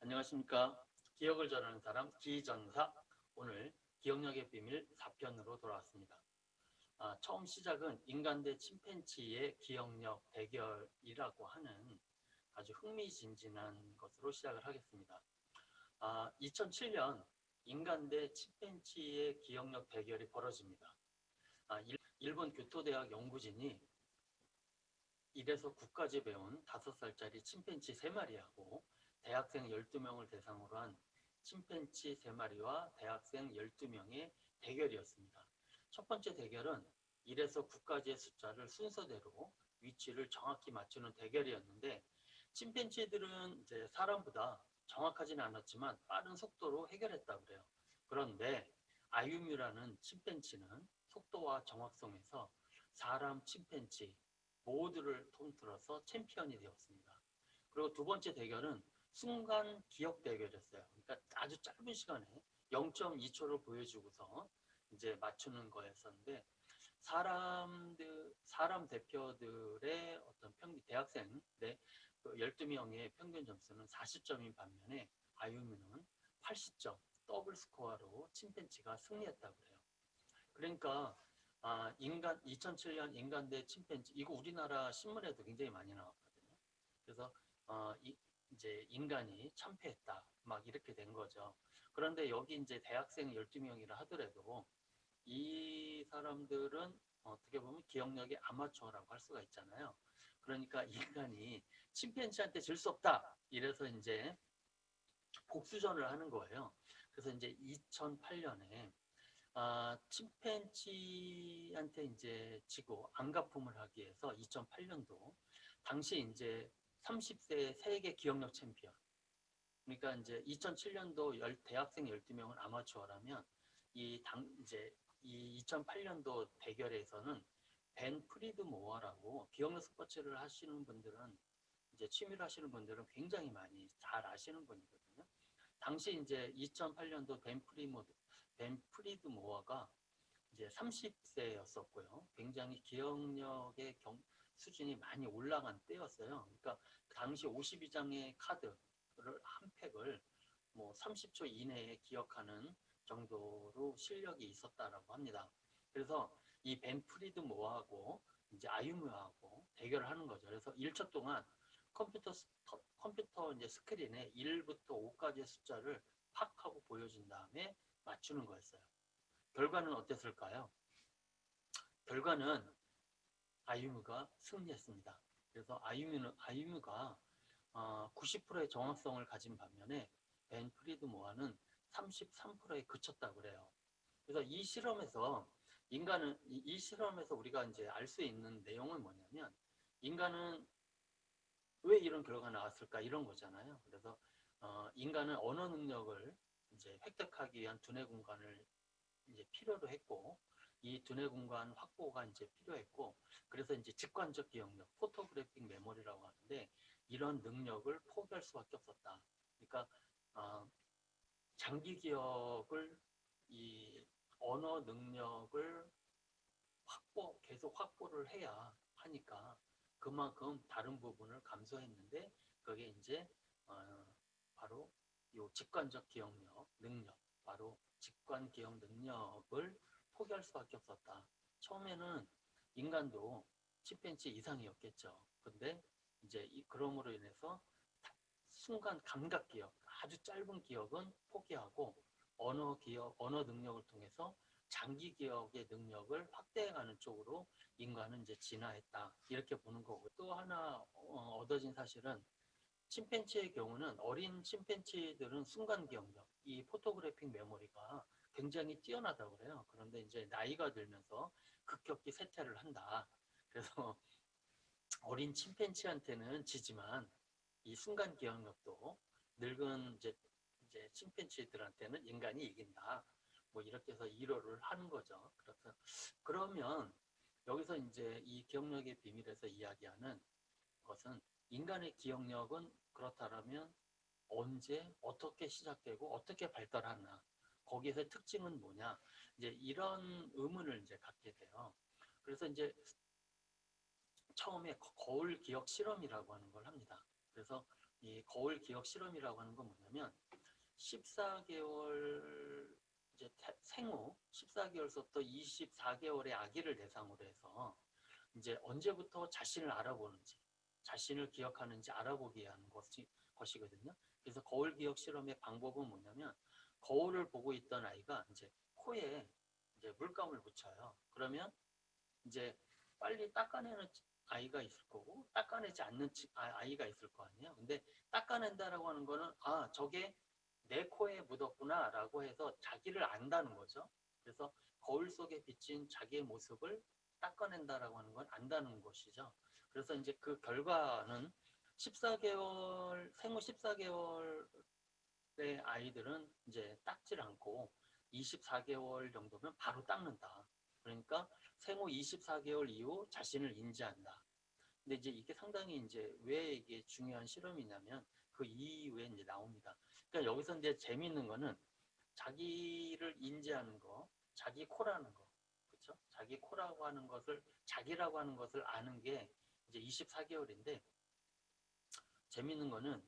안녕하십니까. 기억을 전하는 사람 기전사. 오늘 기억력의 비밀 4편으로 돌아왔습니다. 처음 시작은 인간 대 침팬지의 기억력 대결이라고 하는 아주 흥미진진한 것으로 시작을 하겠습니다. 2007년 인간 대 침팬지의 기억력 대결이 벌어집니다. 일본 교토대학 연구진이 1에서 9까지 배운 5살짜리 침팬지 3마리하고 대학생 12명을 대상으로 한 침팬지 3마리와 대학생 12명의 대결이었습니다. 첫 번째 대결은 1에서 9까지의 숫자를 순서대로 위치를 정확히 맞추는 대결이었는데, 침팬지들은 이제 사람보다 정확하지는 않았지만 빠른 속도로 해결했다고 그래요. 그런데 아유뮤라는 침팬지는 속도와 정확성에서 사람, 침팬지 모두를 통틀어서 챔피언이 되었습니다. 그리고 두 번째 대결은 순간 기억 대결이었어요. 그러니까 아주 짧은 시간에 0.2초를 보여주고서 이제 맞추는 거였었는데, 사람 대표들의 어떤 대학생의 12명의 평균 점수는 40점인 반면에 아유미는 80점, 더블 스코어로 침팬지가 승리했다고 해요. 그러니까 2007년 인간 대 침팬지, 이거 우리나라 신문에도 굉장히 많이 나왔거든요. 그래서 이제 인간이 참패했다 막 이렇게 된 거죠. 그런데 여기 이제 대학생 12명이라 하더라도 이 사람들은 어떻게 보면 기억력이 아마추어라고 할 수가 있잖아요. 그러니까 인간이 침팬지한테 질 수 없다 이래서 이제 복수전을 하는 거예요. 그래서 이제 2008년에 침팬지한테 이제 지고 안가품을 하기 위해서 2008년도 당시 이제 30세 세계 기억력 챔피언, 그러니까 이제 2007년도 대학생 12명은 아마추어라면 이제 이 2008년도 대결에서는 벤 프리드 모어라고 기억력 스포츠를 하시는 분들은 이제 취미로 하시는 분들은 굉장히 많이 잘 아시는 분이거든요. 당시 이제 2008년도 벤 프리드 모어가 이제 30세였었고요. 굉장히 기억력의 수준이 많이 올라간 때였어요. 그러니까 그 당시 52장의 카드를 한 팩을 뭐 30초 이내에 기억하는 정도로 실력이 있었다라고 합니다. 그래서 이 벤 프리드 모어하고 이제 아유무하고 대결을 하는 거죠. 그래서 1초 동안 컴퓨터 이제 스크린에 1부터 5까지의 숫자를 팍 하고 보여준 다음에 맞추는 거였어요. 결과는 어땠을까요? 결과는 아유무가 승리했습니다. 그래서 아유무가 90%의 정확성을 가진 반면에 벤 프리드 모아는 33%에 그쳤다고 그래요. 그래서 이 실험에서 우리가 이제 알 수 있는 내용은 뭐냐면, 인간은 왜 이런 결과가 나왔을까 이런 거잖아요. 그래서 인간은 언어 능력을 이제 획득하기 위한 두뇌 공간을 이제 필요로 했고, 이 두뇌 공간 확보가 이제 필요했고, 그래서 이제 직관적 기억력, 포토그래픽 메모리라고 하는데, 이런 능력을 포기할 수밖에 없었다. 그러니까 장기 기억을, 이 언어 능력을 계속 확보를 해야 하니까 그만큼 다른 부분을 감소했는데, 그게 이제 바로 요 직관적 기억력 능력, 바로 직관 기억 능력을 포기할 수밖에 없었다. 처음에는 인간도 침팬지 이상이었겠죠. 근데 이제 그럼으로 인해서 순간 감각 기억, 아주 짧은 기억은 포기하고 언어 능력을 통해서 장기 기억의 능력을 확대해가는 쪽으로 인간은 이제 진화했다. 이렇게 보는 거고, 또 하나 얻어진 사실은 침팬지의 경우는 어린 침팬지들은 순간 기억력, 이 포토그래픽 메모리가 굉장히 뛰어나다고 그래요. 그런데 이제 나이가 들면서 급격히 쇠퇴를 한다. 그래서 어린 침팬지한테는 지지만 이 순간 기억력도 늙은 이제 침팬지들한테는 인간이 이긴다. 뭐 이렇게 해서 이론을 하는 거죠. 그러면 여기서 이제 이 기억력의 비밀에서 이야기하는 것은, 인간의 기억력은 그렇다면 언제 어떻게 시작되고 어떻게 발달하나, 거기에서 특징은 뭐냐, 이제 이런 의문을 이제 갖게 돼요. 그래서 이제 처음에 거울 기억 실험이라고 하는 걸 합니다. 그래서 이 거울 기억 실험이라고 하는 건 뭐냐면 14개월 이제 생후 14개월부터 24개월의 아기를 대상으로 해서 이제 언제부터 자신을 알아보는지, 자신을 기억하는지 알아보게 하는 것이거든요. 그래서 거울 기억 실험의 방법은 뭐냐면 거울을 보고 있던 아이가 이제 코에 이제 물감을 묻혀요. 그러면 이제 빨리 닦아내는 아이가 있을 거고 닦아내지 않는 아이가 있을 거 아니에요. 근데 닦아낸다라고 하는 거는 아 저게 내 코에 묻었구나 라고 해서 자기를 안다는 거죠. 그래서 거울 속에 비친 자기의 모습을 닦아낸다라고 하는 건 안다는 것이죠. 그래서 이제 그 결과는 14개월 생후 14개월의 아이들은 이제 닦질 않고 24개월 정도면 바로 닦는다. 그러니까 생후 24개월 이후 자신을 인지한다. 근데 이제 이게 상당히 이제 왜 이게 중요한 실험이냐면 그 이후에 이제 나옵니다. 그러니까 여기서 이제 재미있는 거는 자기를 인지하는 거, 자기 코라는 거, 그렇죠? 자기 코라고 하는 것을 자기라고 하는 것을 아는 게 이제 24개월인데 재미있는 거는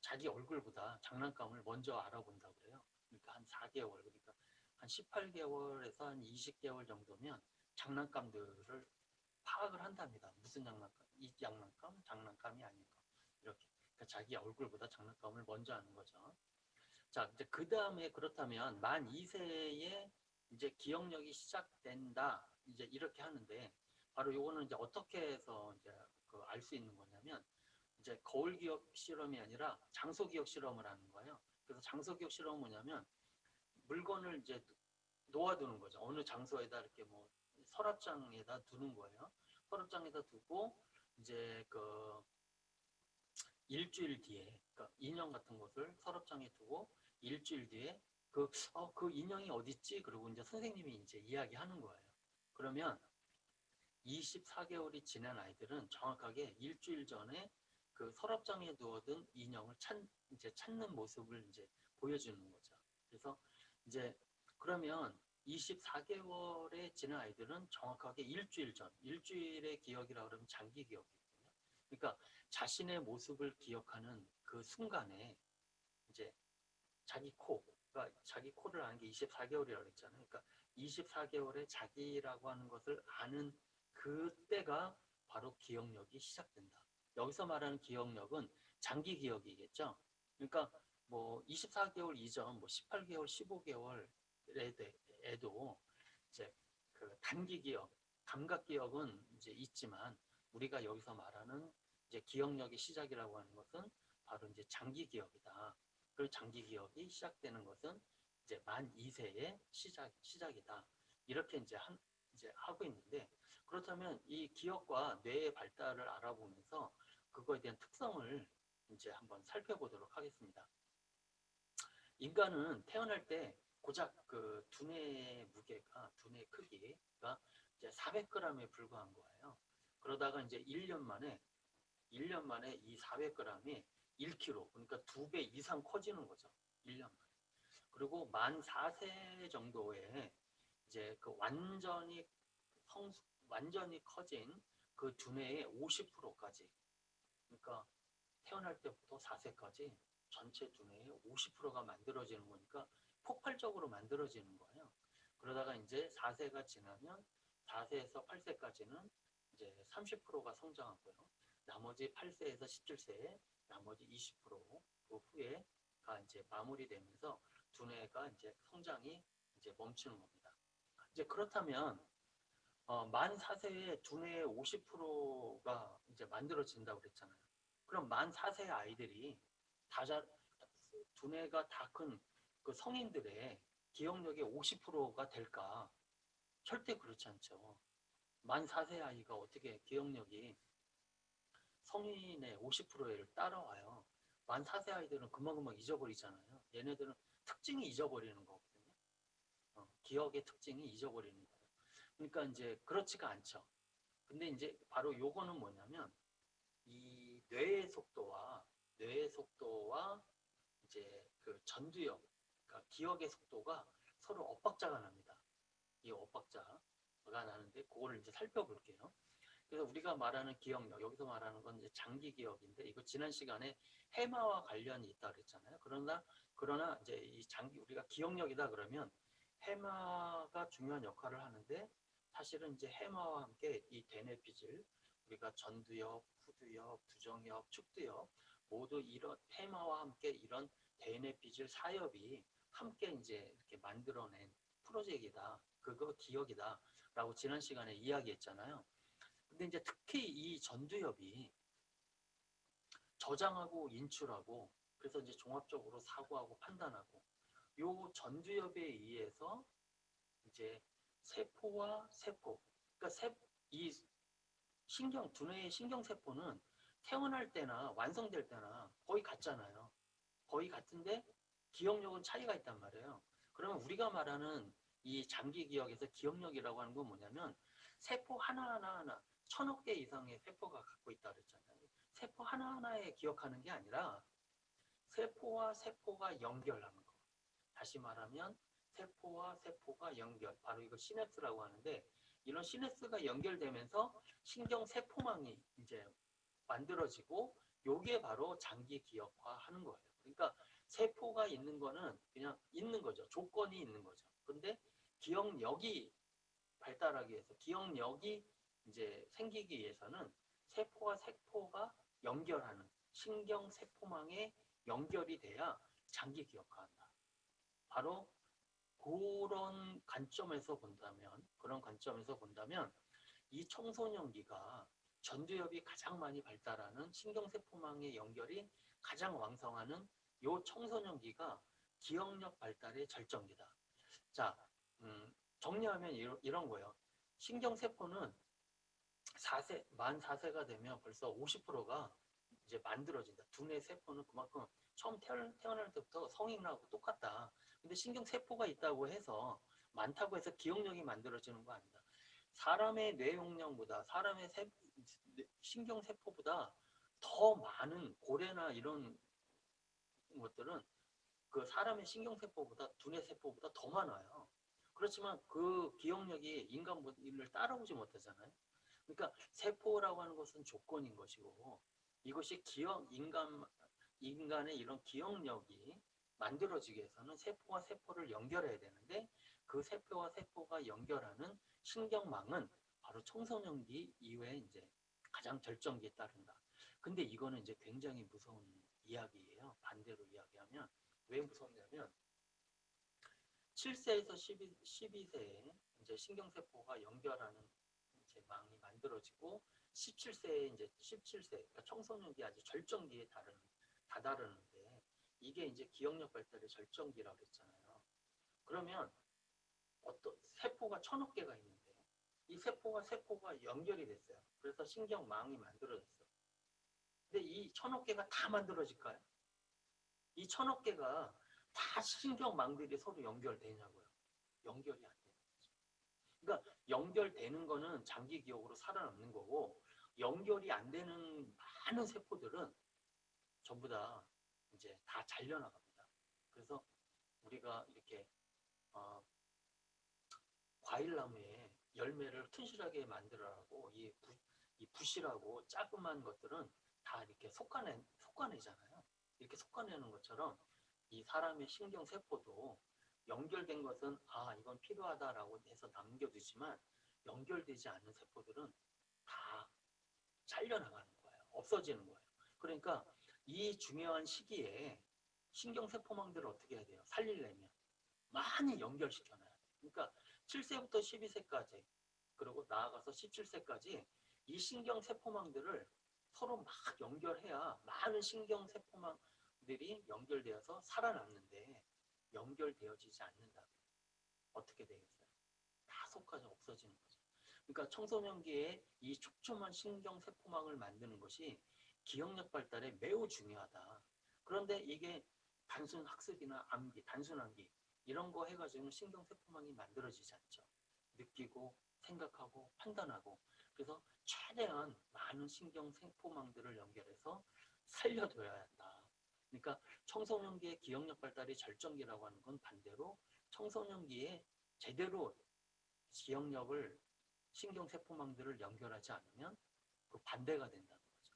자기 얼굴보다 장난감을 먼저 알아본다고 그래요. 그러니까 한 4개월, 그러니까 한 18개월에서 한 20개월 정도면 장난감들을 파악을 한답니다. 무슨 장난감, 이 장난감, 장난감이 아닌 거. 이렇게. 그러니까 자기 얼굴보다 장난감을 먼저 아는 거죠. 자, 이제 그 다음에 그렇다면 만 2세에 이제 기억력이 시작된다. 이제 이렇게 하는데 바로 요거는 이제 어떻게 해서 이제 그 알 수 있는 거냐면 이제 거울 기억 실험이 아니라 장소 기억 실험을 하는 거예요. 그래서 장소 기억 실험은 뭐냐면 물건을 이제 놓아두는 거죠. 어느 장소에다 이렇게 뭐 서랍장에다 두는 거예요. 서랍장에다 두고 이제 그 일주일 뒤에 그러니까 인형 같은 것을 서랍장에 두고 일주일 뒤에 그 인형이 어디 있지? 그리고 이제 선생님이 이제 이야기하는 거예요. 그러면 24개월이 지난 아이들은 정확하게 일주일 전에 그 서랍장에 두어둔 인형을 이제 찾는 모습을 이제 보여주는 거죠. 그래서 이제 그러면 24개월에 지난 아이들은 정확하게 일주일 전, 일주일의 기억이라고 그러면 장기 기억이거든요. 그러니까 자신의 모습을 기억하는 그 순간에 이제 그러니까 자기 코를 아는 게 24개월이라고 했잖아요. 그러니까 24개월에 자기라고 하는 것을 아는 그때가 바로 기억력이 시작된다. 여기서 말하는 기억력은 장기 기억이겠죠. 그러니까 뭐 24개월 이전, 뭐 18개월, 15개월에도 이제 그 단기 기억, 감각 기억은 이제 있지만 우리가 여기서 말하는 이제 기억력의 시작이라고 하는 것은 바로 이제 장기 기억이다. 그 장기 기억이 시작되는 것은 이제 만 2세의 시작이다. 이렇게 이제 하고 있는데 그렇다면 이 기억과 뇌의 발달을 알아보면서 그거에 대한 특성을 이제 한번 살펴보도록 하겠습니다. 인간은 태어날 때 고작 그 두뇌의 무게가, 두뇌 크기가 이제 400g에 불과한 거예요. 그러다가 이제 1년 만에 이 400g이 1kg, 그러니까 2배 이상 커지는 거죠. 1년 만에. 그리고 만 4세 정도에 이제 그 완전히 커진 그 두뇌의 50%까지, 그러니까 태어날 때부터 4세까지 전체 두뇌의 50%가 만들어지는 거니까 폭발적으로 만들어지는 거예요. 그러다가 이제 4세가 지나면 4세에서 8세까지는 이제 30%가 성장하고요. 나머지 8세에서 17세에 나머지 20%그 후에가 이제 마무리되면서 두뇌가 이제 성장이 이제 멈추는 겁니다. 이제 그렇다면 만 4세에 두뇌의 50%가 이제 만들어진다고 그랬잖아요. 그럼 만 4세 아이들이 다 두뇌가 다 큰 그 성인들의 기억력의 50%가 될까? 절대 그렇지 않죠. 만 4세 아이가 어떻게 기억력이 성인의 50%를 따라와요. 만 4세 아이들은 금방금방 잊어버리잖아요. 얘네들은 특징이 잊어버리는 거거든요. 기억의 특징이 잊어버리는 거예요. 그러니까 이제 그렇지가 않죠. 근데 이제 바로 요거는 뭐냐면 이 뇌의 속도와 이제 그 전두엽, 그러니까 기억의 속도가 서로 엇박자가 납니다. 이 엇박자가 나는데 그거를 이제 살펴볼게요. 그래서 우리가 말하는 기억력, 여기서 말하는 건 이제 장기 기억인데, 이거 지난 시간에 해마와 관련이 있다 그랬잖아요. 그러나 이제 이 장기, 우리가 기억력이다 그러면 해마가 중요한 역할을 하는데, 사실은 이제 해마와 함께 이 대뇌피질, 우리가 전두엽, 후두엽, 두정엽, 축두엽, 모두 이런 해마와 함께 이런 대뇌피질 사엽이 함께 이제 이렇게 만들어낸 프로젝트이다. 그거 기억이다. 라고 지난 시간에 이야기했잖아요. 근데 이제 특히 이 전두엽이 저장하고 인출하고, 그래서 이제 종합적으로 사고하고 판단하고, 요 전두엽에 의해서 이제 세포와 세포, 그러니까 이 두뇌의 신경세포는 태어날 때나 완성될 때나 거의 같잖아요. 거의 같은데 기억력은 차이가 있단 말이에요. 그러면 우리가 말하는 이 장기 기억에서 기억력이라고 하는 건 뭐냐면, 세포 하나하나 1000억 개 이상의 세포가 갖고 있다 그랬잖아요. 세포 하나하나에 기억하는 게 아니라 세포와 세포가 연결하는 거. 다시 말하면 세포와 세포가 연결, 바로 이거 시냅스라고 하는데, 이런 시냅스가 연결되면서 신경세포망이 이제 만들어지고, 요게 바로 장기 기억화하는 거예요. 그러니까 세포가 있는 거는 그냥 있는 거죠. 조건이 있는 거죠. 근데 기억력이 발달하기 위해서, 기억력이 이제 생기기 위해서는 세포와 세포가 연결하는 신경세포망에 연결이 돼야 장기 기억화한다. 바로 그런 관점에서 본다면 이 청소년기가 전두엽이 가장 많이 발달하는 신경세포망의 연결이 가장 왕성하는 요 청소년기가 기억력 발달의 절정기다. 자, 정리하면 이런 거예요. 신경세포는 만 4세가 되면 벌써 50%가 이제 만들어진다. 두뇌 세포는 그만큼 처음 태어날 때부터 성인하고 똑같다. 근데 신경세포가 있다고 해서, 많다고 해서 기억력이 만들어지는 거 아니다. 사람의 뇌용량보다, 신경세포보다 더 많은 고래나 이런 것들은 그 사람의 신경세포보다, 두뇌세포보다 더 많아요. 그렇지만 그 기억력이 인간을 따라오지 못하잖아요. 그러니까 세포라고 하는 것은 조건인 것이고, 이것이 인간의 이런 기억력이 만들어지기 위해서는 세포와 세포를 연결해야 되는데, 그 세포와 세포가 연결하는 신경망은 바로 청소년기 이후에 이제 가장 절정기에 따른다. 근데 이거는 이제 굉장히 무서운 이야기예요. 반대로 이야기하면 왜 무섭냐면, 7세에서 12세에 이제 신경세포가 연결하는 이제 망이 만들어지고, 17세에 이제 17세, 그러니까 청소년기 아주 절정기에 다다르는데, 이게 이제 기억력 발달의 절정기라고 했잖아요. 그러면 어떤 세포가 1000억 개가 있는데, 이 세포가 연결이 됐어요. 그래서 신경망이 만들어졌어요. 근데 이 1000억 개가 다 만들어질까요? 이 1000억 개가 다 신경망들이 서로 연결되냐고요. 연결이 안 되는 거죠. 그러니까 연결되는 거는 장기 기억으로 살아남는 거고, 연결이 안 되는 많은 세포들은 전부 다 이제 다 잘려나갑니다. 그래서 우리가 이렇게 어, 과일나무에 열매를 튼실하게 만들어라고, 이 붓이라고 자그마한 것들은 다 이렇게 솎아내잖아요. 이렇게 솎아내는 것처럼 이 사람의 신경세포도 연결된 것은 이건 필요하다라고 해서 남겨두지만, 연결되지 않는 세포들은 다 잘려나가는 거예요. 없어지는 거예요. 그러니까 이 중요한 시기에 신경세포망들을 어떻게 해야 돼요? 살리려면 많이 연결시켜놔야 돼요. 그러니까 7세부터 12세까지, 그리고 나아가서 17세까지 이 신경세포망들을 서로 막 연결해야 많은 신경세포망들이 연결되어서 살아남는데, 연결되어지지 않는다. 어떻게 되겠어요? 다 속까지 없어지는 거죠. 그러니까 청소년기에 이 촘촘한 신경세포망을 만드는 것이 기억력 발달에 매우 중요하다. 그런데 이게 단순 학습이나 단순 암기 이런 거 해가지고 신경세포망이 만들어지지 않죠. 느끼고 생각하고 판단하고, 그래서 최대한 많은 신경세포망들을 연결해서 살려둬야 한다. 그러니까 청소년기의 기억력 발달의 절정기라고 하는 건 반대로 청소년기에 제대로 기억력을 신경세포망들을 연결하지 않으면 그 반대가 된다는 거죠.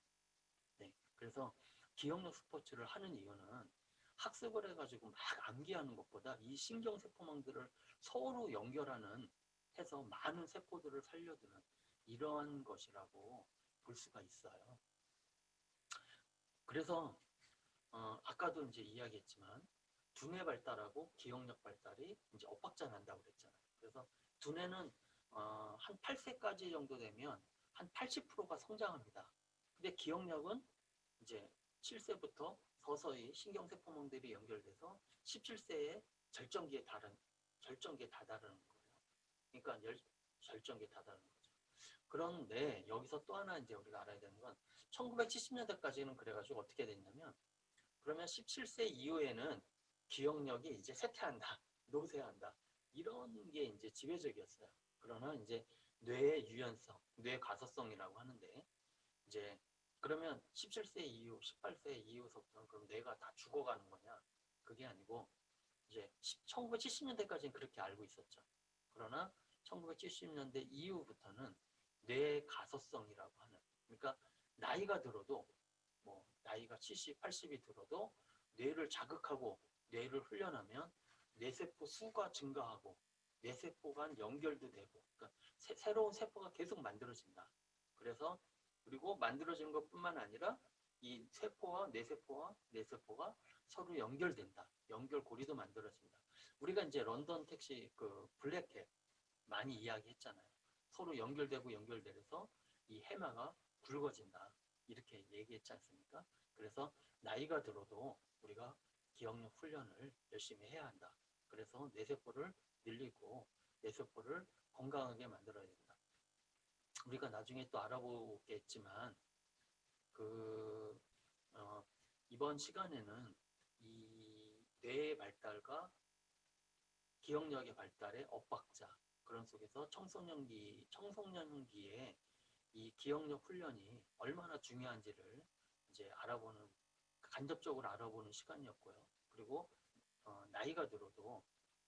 네, 그래서 기억력 스포츠를 하는 이유는 학습을 해가지고 막 암기하는 것보다 이 신경세포망들을 서로 연결하는 해서 많은 세포들을 살려두는 이러한 것이라고 볼 수가 있어요. 그래서 아까도 이제 이야기했지만 두뇌 발달하고 기억력 발달이 이제 엇박자 난다고 그랬잖아요. 그래서 두뇌는 한 8세까지 정도 되면 한 80%가 성장합니다. 근데 기억력은 이제 7세부터 서서히 신경세포망들이 연결돼서 17세에 절정기에 다다르는 거예요. 그러니까 절정기에 다다르는 거죠. 그런데 여기서 또 하나 이제 우리가 알아야 되는 건 1970년대까지는 그래가지고 어떻게 됐냐면 그러면 17세 이후에는 기억력이 이제 쇠퇴한다, 노쇠한다 이런 게 이제 지배적이었어요. 그러나 이제 뇌의 유연성, 뇌 가소성이라고 하는데 이제 그러면 17세 이후, 18세 이후서부터는 그럼 뇌가 다 죽어가는 거냐? 그게 아니고 이제 1970년대까지는 그렇게 알고 있었죠. 그러나 1970년대 이후부터는 뇌 가소성이라고 하는 그러니까 나이가 들어도 뭐 나이가 70, 80이 들어도 뇌를 자극하고 뇌를 훈련하면 뇌세포 수가 증가하고 뇌세포 간 연결도 되고 그러니까 새로운 세포가 계속 만들어진다. 그래서 그리고 만들어지는 것뿐만 아니라 이 세포와 뇌세포가 서로 연결된다. 연결고리도 만들어진다. 우리가 이제 런던 택시 그 블랙캣 많이 이야기했잖아요. 서로 연결되고 이 해마가 굵어진다. 이렇게 얘기했지 않습니까? 그래서 나이가 들어도 우리가 기억력 훈련을 열심히 해야 한다. 그래서 뇌세포를 늘리고 뇌세포를 건강하게 만들어야 된다. 우리가 나중에 또 알아보겠지만 그 이번 시간에는 이 뇌의 발달과 기억력의 발달의 엇박자 그런 속에서 청소년기에 이 기억력 훈련이 얼마나 중요한지를 이제 간접적으로 알아보는 시간이었고요. 그리고 나이가 들어도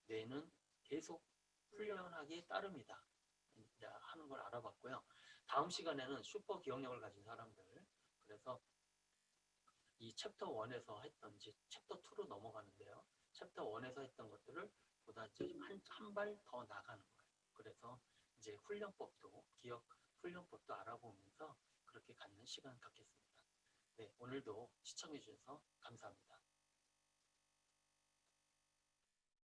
뇌는 계속 훈련하기 따릅니다. 하는 걸 알아봤고요. 다음 시간에는 슈퍼 기억력을 가진 사람들 그래서 이 챕터 1에서 했던 이제 챕터 2로 넘어가는데요. 챕터 1에서 했던 것들을 보다 이제 한 발 더 나가는 거예요. 그래서 이제 기억 훈련법도 알아보면서 그렇게 갖는 시간 갖겠습니다. 네, 오늘도 시청해 주셔서 감사합니다.